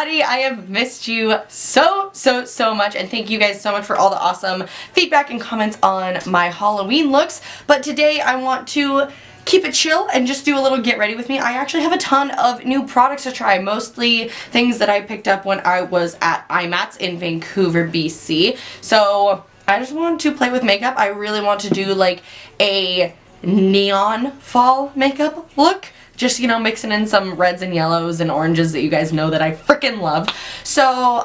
Chatty. I have missed you so much, and thank you guys so much for all the awesome feedback and comments on my Halloween looks. But today I want to keep it chill and just do a little get ready with me. I actually have a ton of new products to try, mostly things that I picked up when I was at IMATS in Vancouver, BC. So I just want to play with makeup. I really want to do like a neon fall makeup look. Just, you know, mixing in some reds and yellows and oranges that you guys know that I freaking love. So,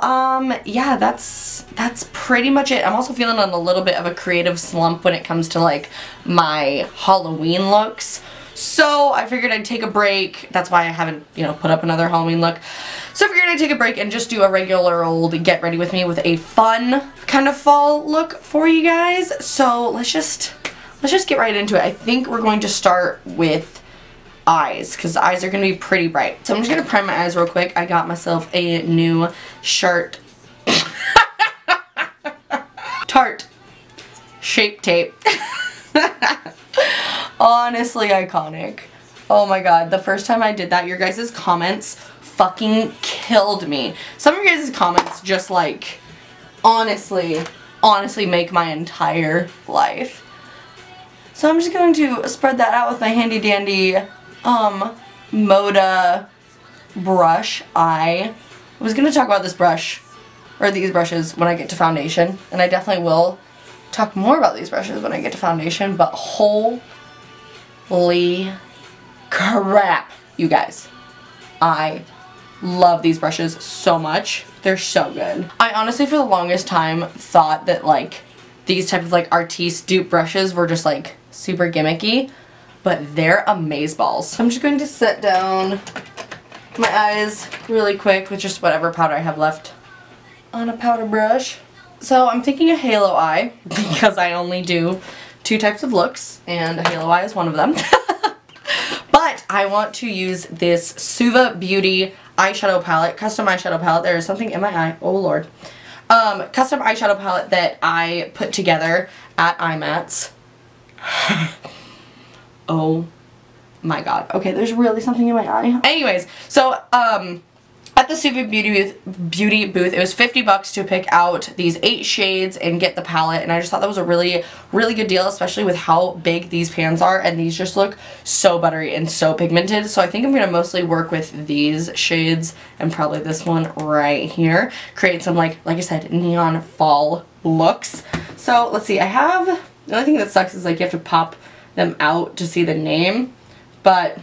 yeah, that's pretty much it. I'm also feeling on a little bit of a creative slump when it comes to, like, my Halloween looks. So, I figured I'd take a break. That's why I haven't, you know, put up another Halloween look. So, I figured I'd take a break and just do a regular old get ready with me with a fun kind of fall look for you guys. So, let's just get right into it. I think we're going to start with eyes, because the eyes are going to be pretty bright. So I'm just going to prime my eyes real quick. I got myself a new Tarte Shape Tape. Honestly iconic. Oh my god, the first time I did that, your guys' comments fucking killed me. Some of your guys' comments just like, honestly make my entire life. So I'm just going to spread that out with my handy dandy Moda brush. I was going to talk about this brush, or these brushes, when I get to foundation, and I definitely will talk more about these brushes when I get to foundation, but holy crap, you guys. I love these brushes so much. They're so good. I honestly, for the longest time, thought that, like, these type of, like, artiste dupe brushes were just, like, super gimmicky, but they're amazeballs. So I'm just going to set down my eyes really quick with just whatever powder I have left on a powder brush. So I'm thinking a halo eye, because I only do 2 types of looks, and a halo eye is one of them. But I want to use this Suva Beauty eyeshadow palette, custom eyeshadow palette. There is something in my eye, oh lord. Custom eyeshadow palette that I put together at IMATS. Oh my god. Okay, there's really something in my eye. Anyways, so at the Suva Beauty booth, it was 50 bucks to pick out these 8 shades and get the palette, and I just thought that was a really good deal, especially with how big these pans are, and these just look so buttery and so pigmented. So I think I'm going to mostly work with these shades and probably this one right here. Create some, like I said, neon fall looks. So let's see, the only thing that sucks is like you have to pop them out to see the name, but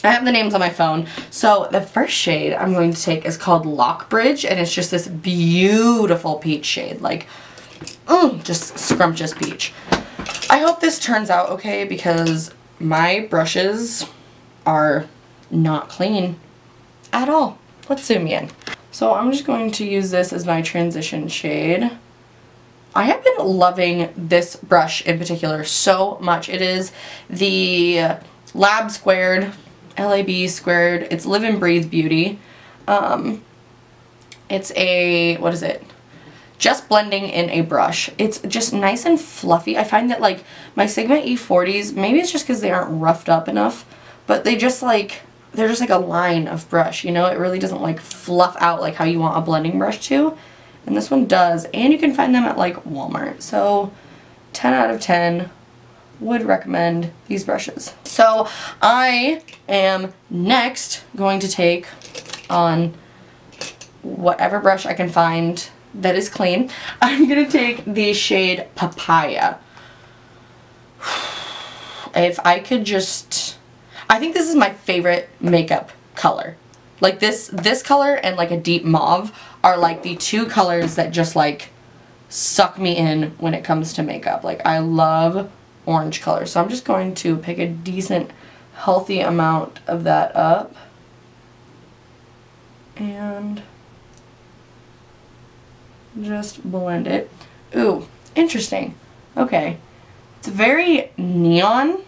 I have the names on my phone. So the first shade I'm going to take is called Lockbridge, and it's just this beautiful peach shade, like just scrumptious peach. I hope this turns out okay, because my brushes are not clean at all. Let's zoom in. So I'm just going to use this as my transition shade. I have been loving this brush in particular so much. It is the Lab Squared, LAB Squared. It's Live and Breathe Beauty. It's a, what is it? Just blending in a brush. It's just nice and fluffy. I find that, like, my Sigma E40s, maybe it's just because they aren't roughed up enough, but they just like, they're just like a line of brush, you know? It really doesn't like fluff out like how you want a blending brush to. And this one does, and you can find them at like Walmart. So 10 out of 10 would recommend these brushes. So I am next going to take on whatever brush I can find that is clean. I'm going to take the shade Papaya. If I could just, I think this is my favorite makeup color. Like this color and like a deep mauve are like the 2 colors that just like suck me in when it comes to makeup. Like I love orange color. So I'm just going to pick a decent healthy amount of that up. And just blend it. Ooh, interesting. Okay. It's very neon,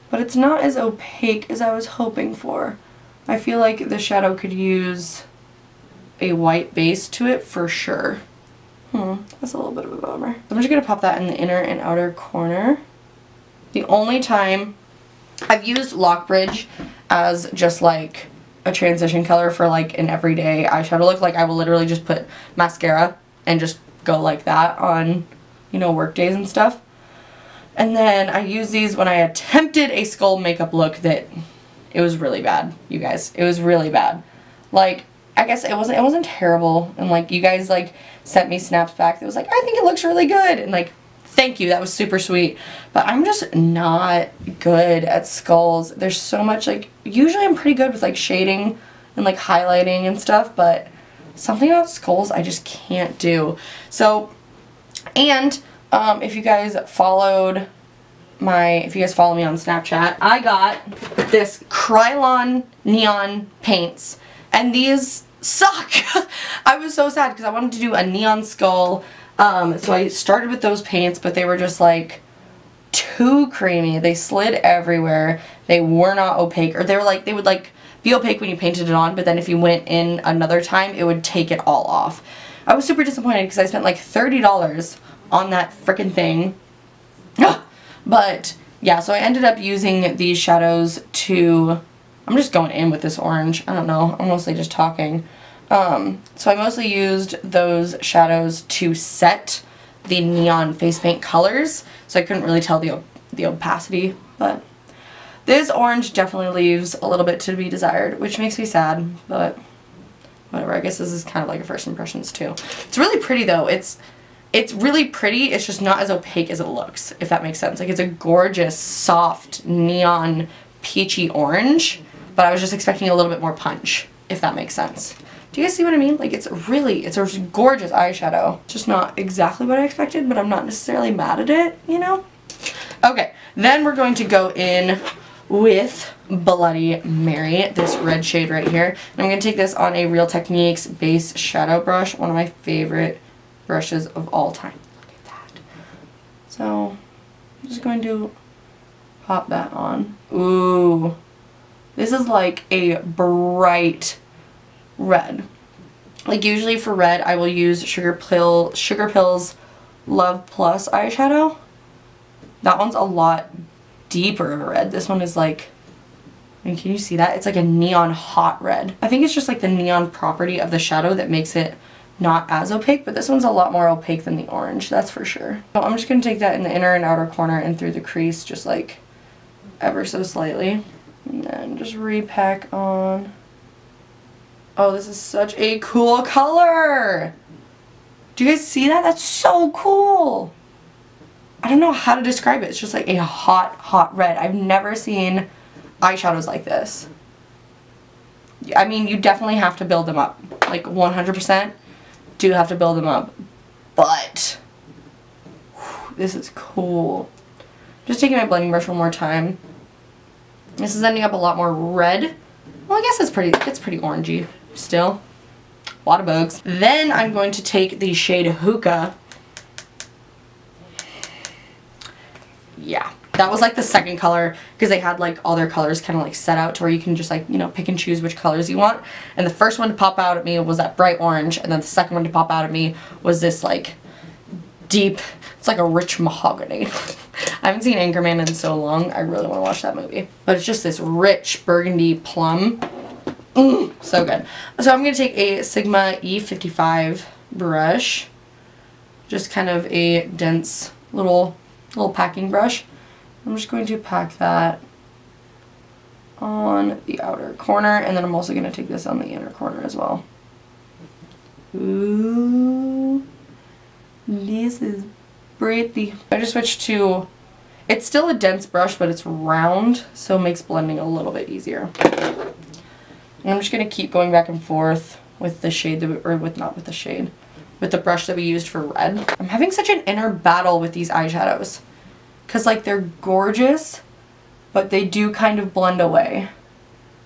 but it's not as opaque as I was hoping for. I feel like the shadow could use a white base to it for sure. That's a little bit of a bummer. I'm just going to pop that in the inner and outer corner. The only time I've used Lockbridge as just like a transition color for like an everyday eyeshadow look. Like I will literally just put mascara and just go like that on, you know, work days and stuff. And then I use these when I attempted a skull makeup look that it was really bad, you guys. It was really bad. Like, I guess it wasn't terrible, and like you guys like sent me snaps back that was like, I think it looks really good, and like thank you, that was super sweet. But I'm just not good at skulls. There's so much, like, usually I'm pretty good with like shading and like highlighting and stuff, but something about skulls I just can't do. So, and if you guys follow me on Snapchat, I got this Krylon neon paints, and these suck. I was so sad because I wanted to do a neon skull, so I started with those paints, but they were just like too creamy. They slid everywhere. They were not opaque, or they would like be opaque when you painted it on, but then if you went in another time, it would take it all off. I was super disappointed because I spent like $30 on that freaking thing. But yeah, so I ended up using these shadows to, I'm just going in with this orange. I don't know, I'm mostly just talking. So I mostly used those shadows to set the neon face paint colors, so I couldn't really tell the opacity, but this orange definitely leaves a little bit to be desired, which makes me sad, but whatever. I guess this is kind of like a first impressions too. It's really pretty though. It's really pretty, it's just not as opaque as it looks, if that makes sense. Like, it's a gorgeous, soft, neon, peachy orange, but I was just expecting a little bit more punch, if that makes sense. Do you guys see what I mean? Like, it's a gorgeous eyeshadow. Just not exactly what I expected, but I'm not necessarily mad at it, you know? Okay, then we're going to go in with Bloody Mary, this red shade right here. And I'm going to take this on a Real Techniques base shadow brush, one of my favorite brushes of all time. Look at that. So I'm just going to pop that on. Ooh, this is like a bright red. Like, usually for red I will use Sugar Pills Love Plus eyeshadow. That one's a lot deeper of a red. This one is like, I mean, can you see that? It's like a neon hot red. I think it's just like the neon property of the shadow that makes it not as opaque, but this one's a lot more opaque than the orange, that's for sure. So I'm just going to take that in the inner and outer corner and through the crease, just like ever so slightly. And then just repack on. Oh, this is such a cool color! Do you guys see that? That's so cool! I don't know how to describe it. It's just like a hot, hot red. I've never seen eyeshadows like this. I mean, you definitely have to build them up. Like, 100%. Do have to build them up, but whew, this is cool. Just taking my blending brush one more time. This is ending up a lot more red. Well, I guess it's pretty orangey still. A lot of bugs. Then I'm going to take the shade Hookah. Yeah, that was like the second color, because they had like all their colors kind of like set out to where you can just like, you know, pick and choose which colors you want. And the first one to pop out at me was that bright orange, and then the second one to pop out at me was this like deep, it's like a rich mahogany. I haven't seen Anchorman in so long. I really want to watch that movie. But it's just this rich burgundy plum. So good. So I'm going to take a Sigma E55 brush. Just kind of a dense little packing brush. I'm just going to pack that on the outer corner, and then I'm also going to take this on the inner corner as well. Ooh, this is pretty. I just switched to, it's still a dense brush, but it's round, so it makes blending a little bit easier. And I'm just going to keep going back and forth with the shade, with the brush that we used for red. I'm having such an inner battle with these eyeshadows, because like they're gorgeous, but they do kind of blend away.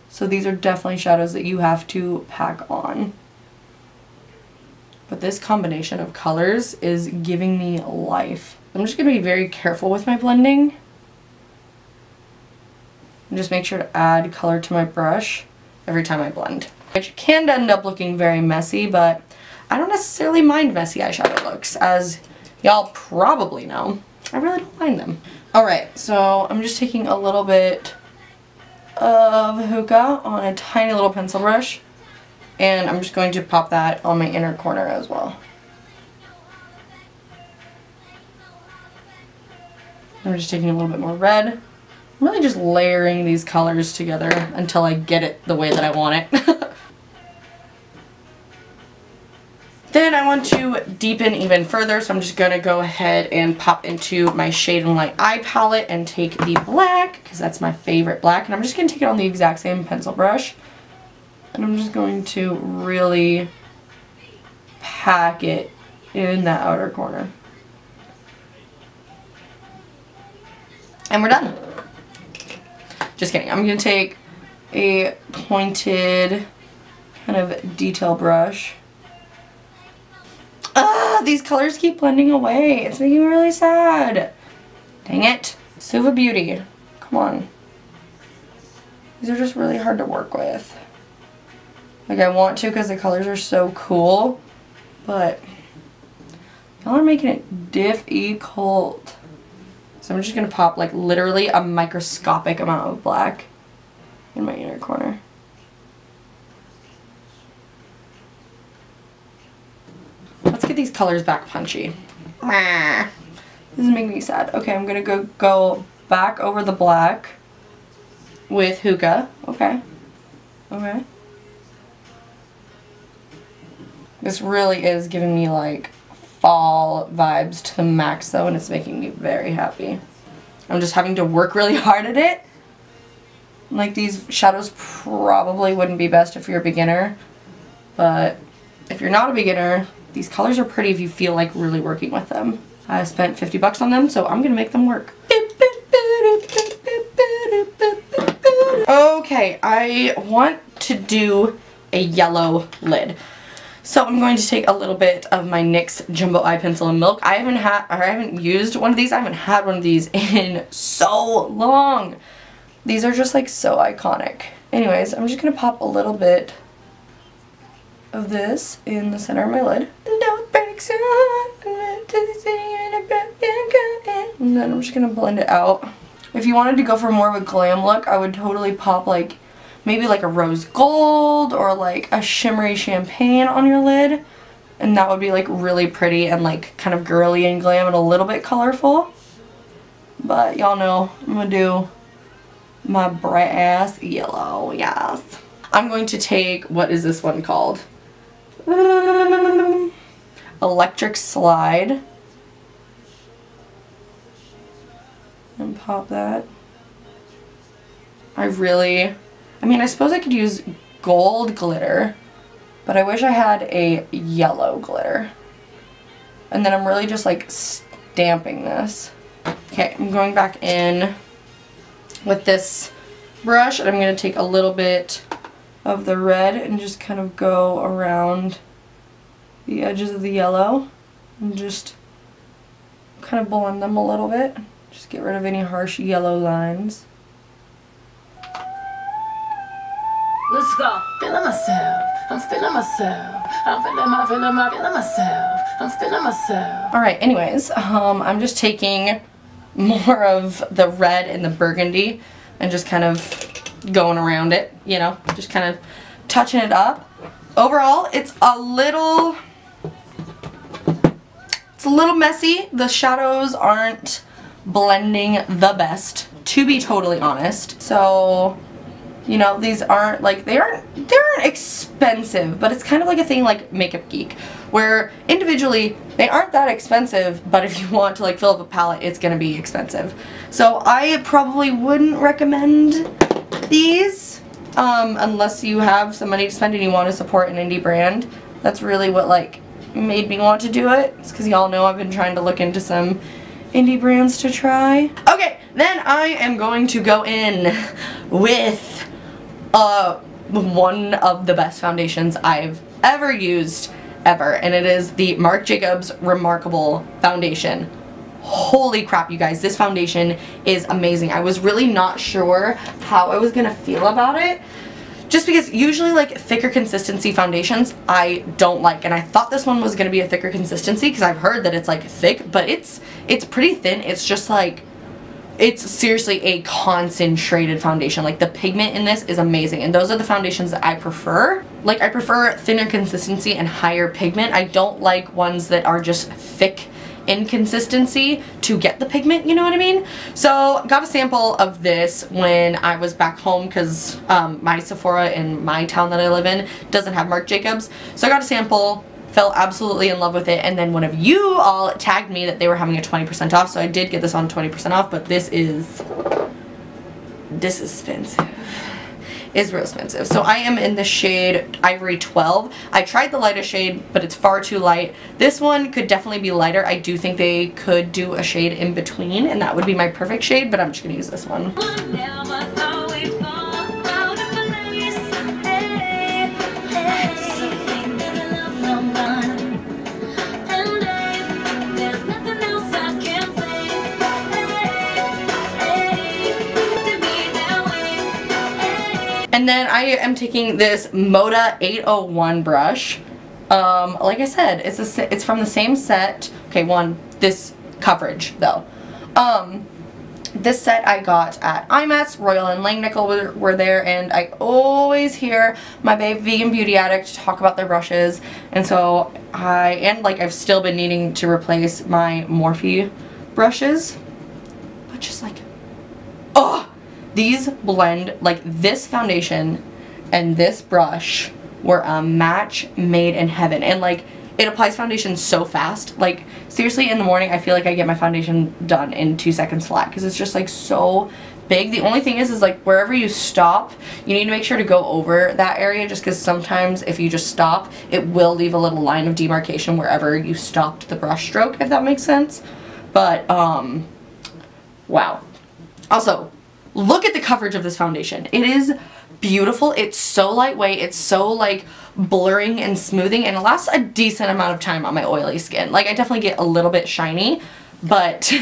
So these are definitely shadows that you have to pack on. But this combination of colors is giving me life. I'm just going to be very careful with my blending. And just make sure to add color to my brush every time I blend. Which can end up looking very messy, but I don't necessarily mind messy eyeshadow looks, as y'all probably know. I really don't mind them. Alright, so I'm just taking a little bit of hookah on a tiny little pencil brush. And I'm just going to pop that on my inner corner as well. I'm just taking a little bit more red. I'm really just layering these colors together until I get it the way that I want it. Then I want to deepen even further, so I'm just going to go ahead and pop into my Shade and Light eye palette and take the black, because that's my favorite black, and I'm just going to take it on the exact same pencil brush. And I'm just going to really pack it in that outer corner. And we're done. Just kidding. I'm going to take a pointed kind of detail brush. These colors keep blending away. It's making me really sad. Dang it. Suva Beauty. Come on. These are just really hard to work with. Like, I want to because the colors are so cool, but y'all are making it difficult. So I'm just going to pop like literally a microscopic amount of black in my inner corner. Let's get these colors back punchy. This is making me sad. Okay, I'm going to go back over the black with hookah. Okay. Okay. This really is giving me like fall vibes to the max though, and it's making me very happy. I'm just having to work really hard at it. Like, these shadows probably wouldn't be best if you're a beginner, but if you're not a beginner, these colors are pretty if you feel like really working with them. I spent 50 bucks on them, so I'm gonna make them work. Okay, I want to do a yellow lid. So I'm going to take a little bit of my NYX Jumbo Eye Pencil in Milk. I haven't used one of these. I haven't had one of these in so long. These are just like so iconic. Anyways, I'm just gonna pop a little bit of this in the center of my lid. And then I'm just gonna blend it out. If you wanted to go for more of a glam look, I would totally pop like maybe like a rose gold or like a shimmery champagne on your lid, and that would be like really pretty and like kind of girly and glam and a little bit colorful. But y'all know I'm gonna do my brass yellow. Yes, I'm going to take, what is this one called? Electric Slide, and pop that. I mean, I suppose I could use gold glitter, but I wish I had a yellow glitter. And then I'm really just like stamping this. Okay, I'm going back in with this brush, and I'm going to take a little bit of the red and just kind of go around the edges of the yellow and just kind of blend them a little bit. Just get rid of any harsh yellow lines. Let's go. Feeling myself. I'm feeling myself. I'm feeling myself. I'm feeling myself. Alright, anyways, I'm just taking more of the red and the burgundy and just kind of going around it, you know, just kind of touching it up. Overall, it's a little messy. The shadows aren't blending the best, to be totally honest. So, you know, these aren't like, they aren't expensive, but it's kind of like a thing like Makeup Geek, where individually they aren't that expensive, but if you want to like fill up a palette, it's gonna be expensive. So I probably wouldn't recommend these unless you have some money to spend and you want to support an indie brand. That's really what like made me want to do it. It's because y'all know I've been trying to look into some indie brands to try. Okay, then I am going to go in with one of the best foundations I've ever used ever, and it is the Marc Jacobs Remarcable foundation. Holy crap, you guys, this foundation is amazing. I was really not sure how I was gonna feel about it, just because usually like thicker consistency foundations I don't like, and I thought this one was gonna be a thicker consistency because I've heard that it's like thick, but it's pretty thin. It's just like it's seriously a concentrated foundation. Like, the pigment in this is amazing, and those are the foundations that I prefer. Like, I prefer thinner consistency and higher pigment. I don't like ones that are just thick in consistency to get the pigment, you know what I mean? So got a sample of this when I was back home, because my Sephora in my town that I live in doesn't have Marc Jacobs. So I got a sample, fell absolutely in love with it, and then one of you all tagged me that they were having a 20% off, so I did get this on 20% off, but this is expensive. Is real expensive. So I am in the shade Ivory 12. I tried the lighter shade, but it's far too light. This one could definitely be lighter. I do think they could do a shade in between, and that would be my perfect shade, but I'm just gonna use this one. And then I am taking this Moda 801 brush. Like I said, it's from the same set. Okay, this coverage though. This set I got at IMATS. Royal and Langnickel were there, and I always hear my babe Vegan Beauty Addict talk about their brushes, and so I've still been needing to replace my Morphe brushes, but just like, oh, these blend, like this foundation and this brush were a match made in heaven, and like it applies foundation so fast. Like seriously, in the morning I feel like I get my foundation done in 2 seconds flat because it's just like so big. The only thing is like wherever you stop, you need to make sure to go over that area, just because sometimes if you just stop, it will leave a little line of demarcation wherever you stopped the brush stroke, if that makes sense. But wow. Also, look at the coverage of this foundation. It is beautiful. It's so lightweight. It's so like blurring and smoothing, and it lasts a decent amount of time on my oily skin. Like I definitely get a little bit shiny, but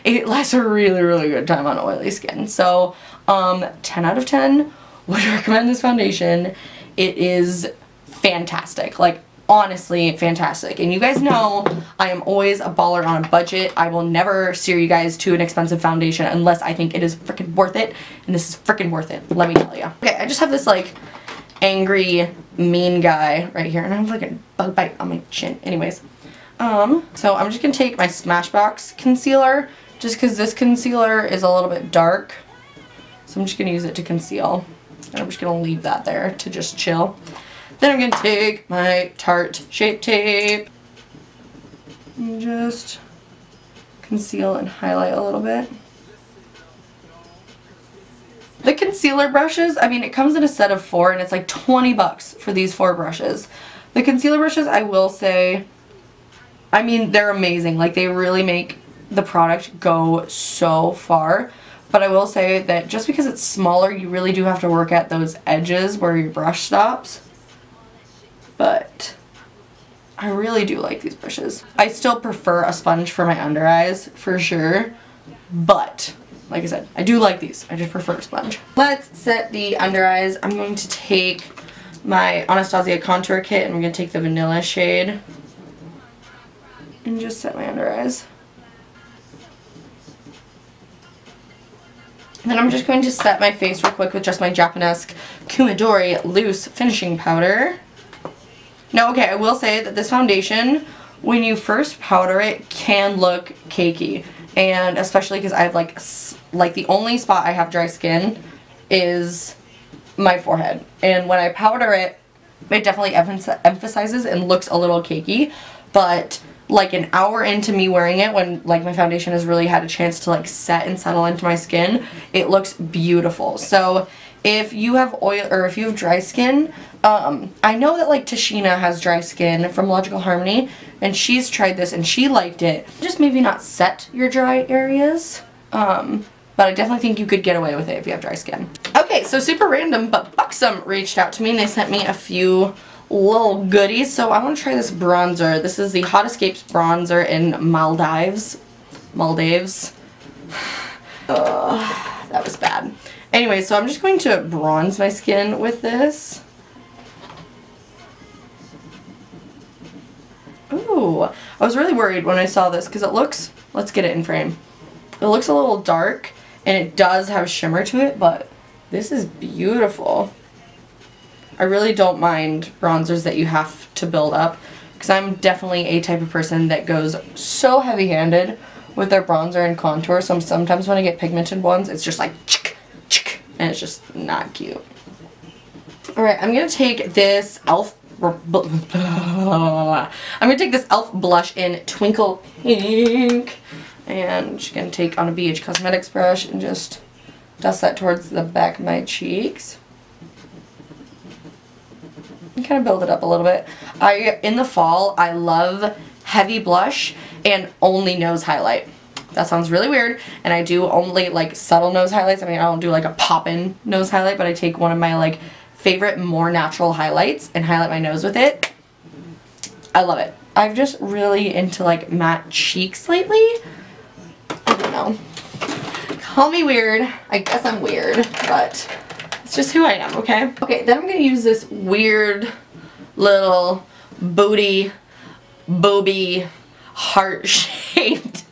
it lasts a really, really good time on oily skin. So 10 out of 10 would recommend this foundation. It is fantastic. Like honestly fantastic. And you guys know I am always a baller on a budget. I will never steer you guys to an expensive foundation unless I think it is freaking worth it, and this is freaking worth it, let me tell you. Okay, I just have this like angry mean guy right here, and I have like a bug bite on my chin. Anyways, so I'm just gonna take my Smashbox concealer, just because this concealer is a little bit dark, so I'm just gonna use it to conceal, and I'm just gonna leave that there to just chill. Then I'm going to take my Tarte Shape Tape and just conceal and highlight a little bit. The concealer brushes, I mean, it comes in a set of 4 and it's like 20 bucks for these 4 brushes. The concealer brushes, I will say, I mean, they're amazing. Like, they really make the product go so far. But I will say that just because it's smaller, you really do have to work at those edges where your brush stops. But I really do like these brushes. I still prefer a sponge for my under eyes, for sure. But, like I said, I do like these. I just prefer a sponge. Let's set the under eyes. I'm going to take my Anastasia contour kit, and I'm going to take the vanilla shade and just set my under eyes. And then I'm just going to set my face real quick with just my Japonesque Kumadori loose finishing powder. Now, okay, I will say that this foundation, when you first powder it, can look cakey. And especially because I have like the only spot I have dry skin is my forehead. And when I powder it, it definitely emphasizes and looks a little cakey. But like an hour into me wearing it, when like my foundation has really had a chance to like set and settle into my skin, it looks beautiful. So if you have oil or if you have dry skin, I know that like Tashina has dry skin from Logical Harmony, and she's tried this and she liked it. Just maybe not set your dry areas, but I definitely think you could get away with it if you have dry skin. Okay, so super random, but Buxom reached out to me and they sent me a few little goodies. So I want to try this bronzer. This is the Hot Escapes bronzer in Maldives. That was bad. Anyway, so I'm just going to bronze my skin with this. Ooh, I was really worried when I saw this because it looks, let's get it in frame. It looks a little dark, and it does have shimmer to it, but this is beautiful. I really don't mind bronzers that you have to build up, because I'm definitely a type of person that goes so heavy-handed with their bronzer and contour, so sometimes when I get pigmented ones, it's just like chick, chick, and it's just not cute. Alright, I'm going to take this e.l.f. blush in Twinkle pink, and I'm just going to take on a BH Cosmetics brush and just dust that towards the back of my cheeks. And kind of build it up a little bit. In the fall, I love heavy blush and only nose highlight. That sounds really weird, and I do only like subtle nose highlights. I mean, I don't do like a pop-in nose highlight, but I take one of my like favorite more natural highlights and highlight my nose with it. I love it. I'm just really into like matte cheeks lately. I don't know. Call me weird. I guess I'm weird, but it's just who I am, okay? Okay, then I'm going to use this weird little booby heart-shaped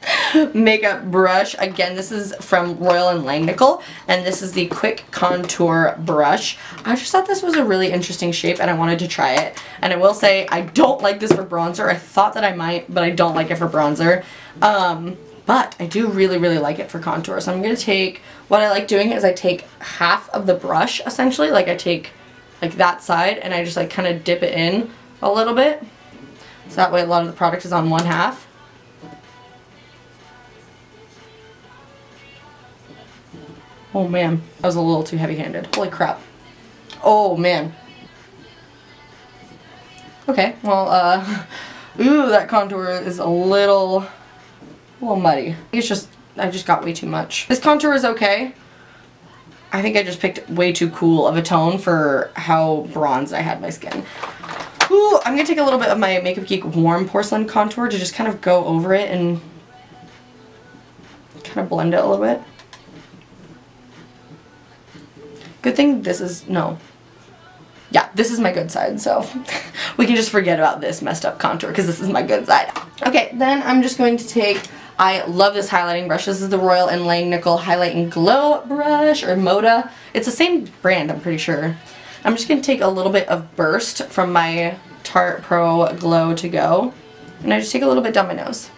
makeup brush. Again, this is from Royal & Langnickel, and this is the Quick Contour brush. I just thought this was a really interesting shape, and I wanted to try it. And I will say, I don't like this for bronzer. I thought that I might, but I don't like it for bronzer. But I do really, really like it for contour. So I'm going to take, what I like doing is I take half of the brush, essentially. Like I take like that side, and I just like kind of dip it in a little bit. So that way a lot of the product is on one half. Oh man, that was a little too heavy-handed. Holy crap. Oh man. Okay, well, ooh, that contour is a little muddy. It's just, I just got way too much. This contour is okay. I think I just picked way too cool of a tone for how bronzed I had my skin. Ooh, I'm going to take a little bit of my Makeup Geek Warm Porcelain Contour to just kind of go over it and kind of blend it a little bit. Good thing this is, no. Yeah, this is my good side, so we can just forget about this messed up contour because this is my good side. Okay, then I'm just going to take, I love this highlighting brush. This is the Royal & Langnickel Highlight and Glow brush, or Moda. It's the same brand, I'm pretty sure. I'm just going to take a little bit of Burst from my Tarte Pro Glow to Go, and I just take a little bit down my nose.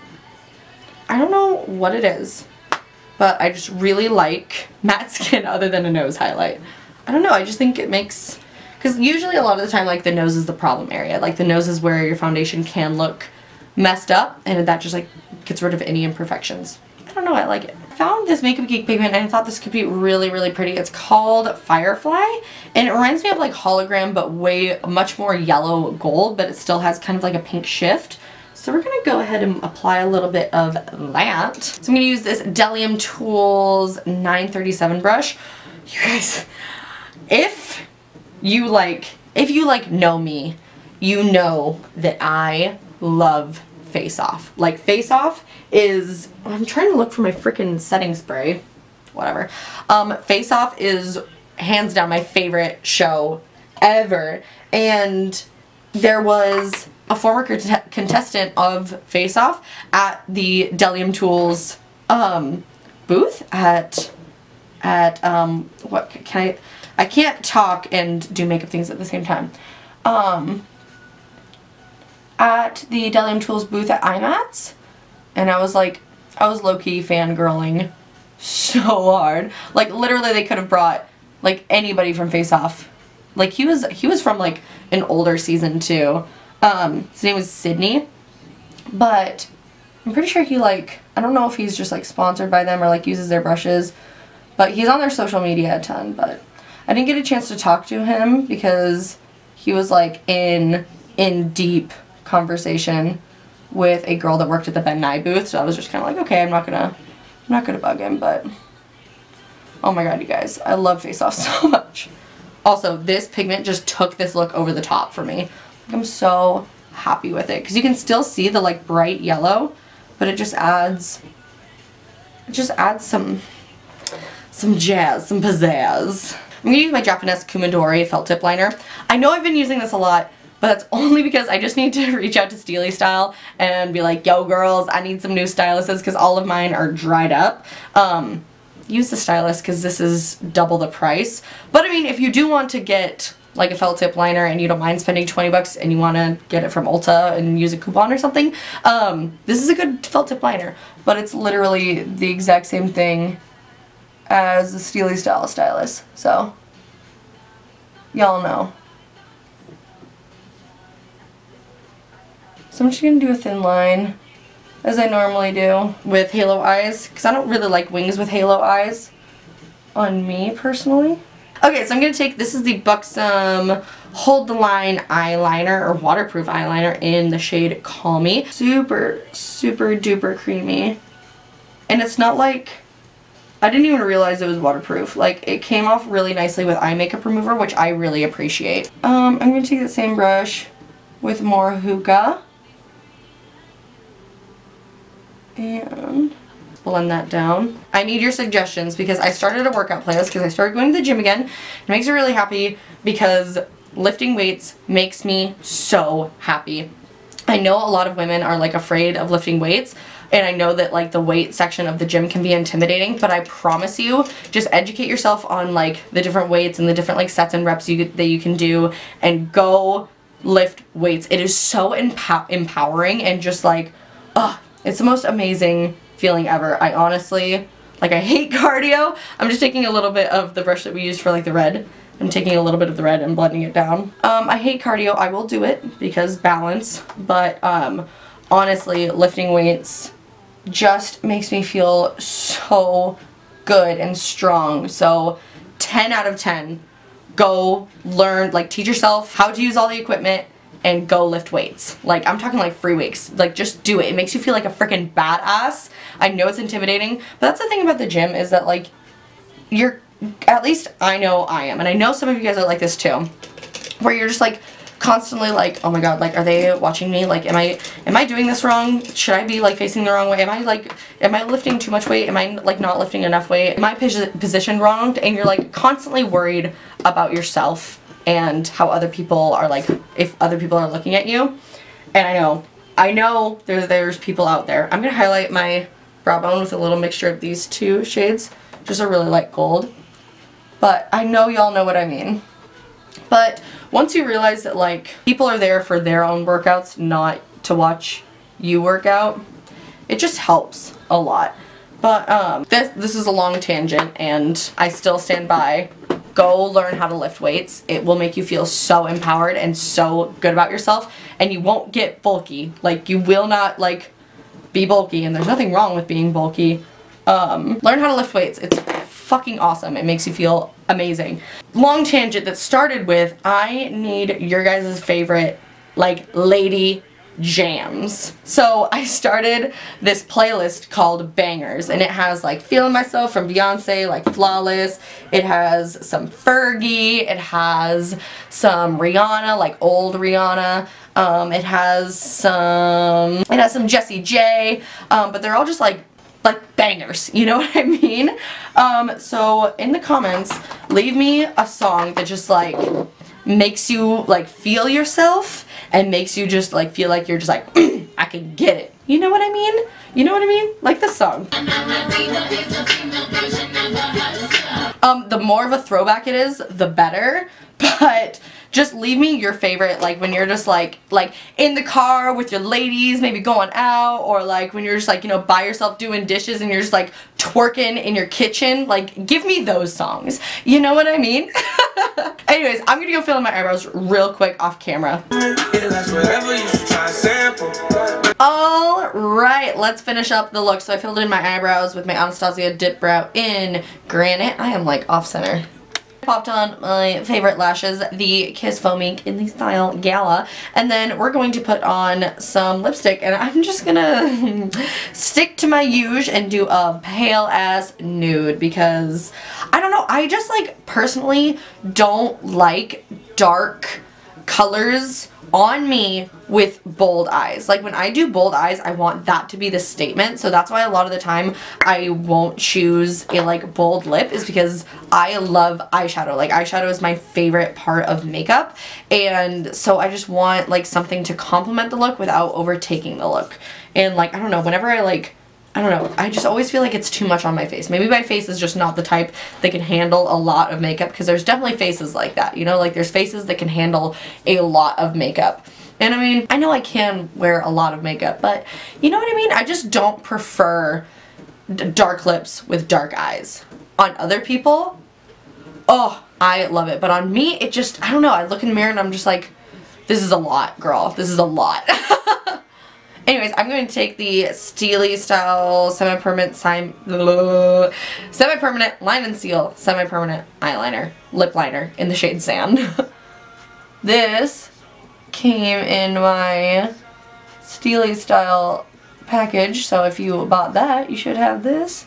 I don't know what it is, but I just really like matte skin other than a nose highlight. I don't know, I just think it makes, because usually a lot of the time like the nose is the problem area. Like the nose is where your foundation can look messed up, and that just like gets rid of any imperfections. I don't know, I like it. I found this Makeup Geek pigment and I thought this could be really, really pretty. It's called Firefly, and it reminds me of like hologram, but much more yellow gold, but it still has kind of like a pink shift. So we're going to go ahead and apply a little bit of that. So I'm going to use this Delium Tools 937 brush. You guys, if you know me, you know that I love Face Off. Like Face Off is, I'm trying to look for my freaking setting spray. Whatever. Face Off is hands down my favorite show ever. And there was a former contestant of Face Off at the Delium Tools booth at what can I can't talk and do makeup things at the same time. At the Delium Tools booth at IMATS, and I was low-key fangirling so hard. Like literally they could have brought like anybody from Face Off. Like he was from like an older season too. His name was Sydney, but I'm pretty sure he I don't know if he's just like sponsored by them or like uses their brushes, but he's on their social media a ton. But I didn't get a chance to talk to him because he was like in deep conversation with a girl that worked at the Ben Nye booth, so I was just kind of like, okay, I'm not gonna bug him. But oh my god, you guys, I love Face Off so much. Also, this pigment just took this look over the top for me. I'm so happy with it because you can still see the like bright yellow, but it just adds some jazz, some pizzazz. I'm gonna use my Japonesque Kumadori felt tip liner. I know I've been using this a lot, but that's only because I just need to reach out to Styli Style and be like, yo girls, I need some new styluses because all of mine are dried up. use the stylus because this is double the price. But I mean, if you do want to get like a felt tip liner and you don't mind spending 20 bucks and you want to get it from Ulta and use a coupon or something, this is a good felt tip liner. But it's literally the exact same thing as the Styli style stylus. So, y'all know. So I'm just going to do a thin line, as I normally do, with halo eyes, because I don't really like wings with halo eyes on me, personally. Okay, so I'm going to take, this is the Buxom Hold the Line eyeliner, or waterproof eyeliner, in the shade Call Me. Super, super duper creamy. And it's not like, I didn't even realize it was waterproof. Like, it came off really nicely with eye makeup remover, which I really appreciate. I'm going to take the same brush with more Hookah. And blend that down. I need your suggestions because I started a workout playlist because I started going to the gym again. It makes me really happy because lifting weights makes me so happy. I know a lot of women are like afraid of lifting weights, and I know that like the weight section of the gym can be intimidating, but I promise you, just educate yourself on like the different weights and the different like sets and reps that you can do, and go lift weights. It is so empowering and just like, it's the most amazing feeling ever. I honestly, like, I hate cardio. I'm just taking a little bit of the brush that we used for like the red. I'm taking a little bit of the red and blending it down. I hate cardio. I will do it because balance, but honestly, lifting weights just makes me feel so good and strong. So 10 out of 10. Go learn, like, teach yourself how to use all the equipment and go lift weights. Like, I'm talking like free weights. Like, just do it. It makes you feel like a freaking badass. I know it's intimidating, but that's the thing about the gym is that, like, at least I know I am, and I know some of you guys are like this too, where you're just like constantly like, oh my god, like, are they watching me? Like, am I doing this wrong? Should I be like facing the wrong way? Am I lifting too much weight? Am I like not lifting enough weight? Am I positioned wrong? And you're like constantly worried about yourself and how other people are, like, if other people are looking at you. And I know there's people out there. I'm gonna highlight my brow bone with a little mixture of these two shades, just a really light gold. But I know y'all know what I mean. But once you realize that, like, people are there for their own workouts, not to watch you work out, it just helps a lot. But this is a long tangent, and I still stand by. Go learn how to lift weights. It will make you feel so empowered and so good about yourself, and you won't get bulky. Like, you will not, like, be bulky, and there's nothing wrong with being bulky. Learn how to lift weights. It's fucking awesome. It makes you feel amazing. Long tangent that started with, I need your guys' favorite, like, lady jams. So I started this playlist called Bangers, and it has like Feeling Myself from Beyonce, like Flawless. It has some Fergie. It has some Rihanna, like old Rihanna. It has some Jessie J. But they're all just like bangers, you know what I mean? So in the comments, leave me a song that just like makes you like feel yourself and makes you just like feel like you're just like, I can get it. You know what I mean? You know what I mean? Like this song. The more of a throwback it is, the better. But just leave me your favorite, like when you're just like in the car with your ladies, maybe going out, or like when you're just like, you know, by yourself doing dishes and you're just like twerking in your kitchen. Like, give me those songs. You know what I mean? Anyways, I'm gonna go fill in my eyebrows real quick off camera. Alright, let's finish up the look. So I filled in my eyebrows with my Anastasia dip brow in Granite. I am like off center. Popped on my favorite lashes, the Kiss Faux Mink in the style Gala, and then we're going to put on some lipstick, and I'm just gonna stick to my usual and do a pale ass nude because I don't know, I just like personally don't like dark colors on me with bold eyes. Like when I do bold eyes, I want that to be the statement. So that's why a lot of the time I won't choose a like bold lip, is because I love eyeshadow. Like eyeshadow is my favorite part of makeup, and so I just want like something to complement the look without overtaking the look. And like, I don't know, whenever I like I don't know, I just always feel like it's too much on my face. Maybe my face is just not the type that can handle a lot of makeup, because there's definitely faces like that, you know, like there's faces that can handle a lot of makeup. And I mean, I know I can wear a lot of makeup, but you know what I mean? I just don't prefer dark lips with dark eyes. On other people, oh, I love it. But on me, it just, I don't know, I look in the mirror and I'm just like, this is a lot, girl. This is a lot. Anyways, I'm going to take the Styli style semi-permanent line and seal semi-permanent eyeliner, lip liner in the shade Sand. This came in my Styli style package, so if you bought that, you should have this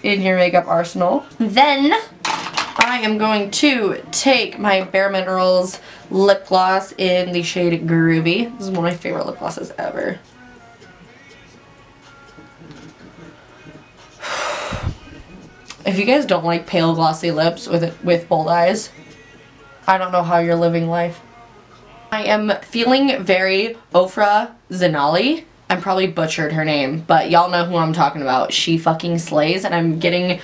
in your makeup arsenal. Then I am going to take my Bare Minerals lip gloss in the shade Groovy. This is one of my favorite lip glosses ever. If you guys don't like pale glossy lips with bold eyes, I don't know how you're living life. I am feeling very Ofra Zinali. I probably butchered her name, but y'all know who I'm talking about. She fucking slays, and I'm getting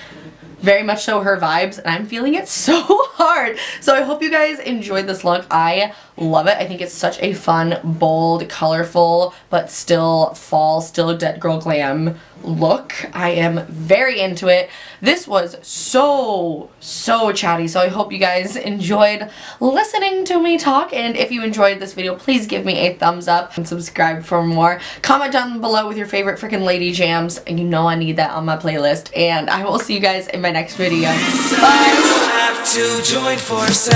very much so her vibes, and I'm feeling it so hard. So I hope you guys enjoyed this look. I love it. I think it's such a fun, bold, colorful, but still fall, still dead girl glam look. I am very into it. This was so chatty, so I hope you guys enjoyed listening to me talk, and if you enjoyed this video, please give me a thumbs up and subscribe for more. Comment down below with your favorite freaking lady jams, and you know I need that on my playlist, and I will see you guys in my next video. Bye! Have to join forces.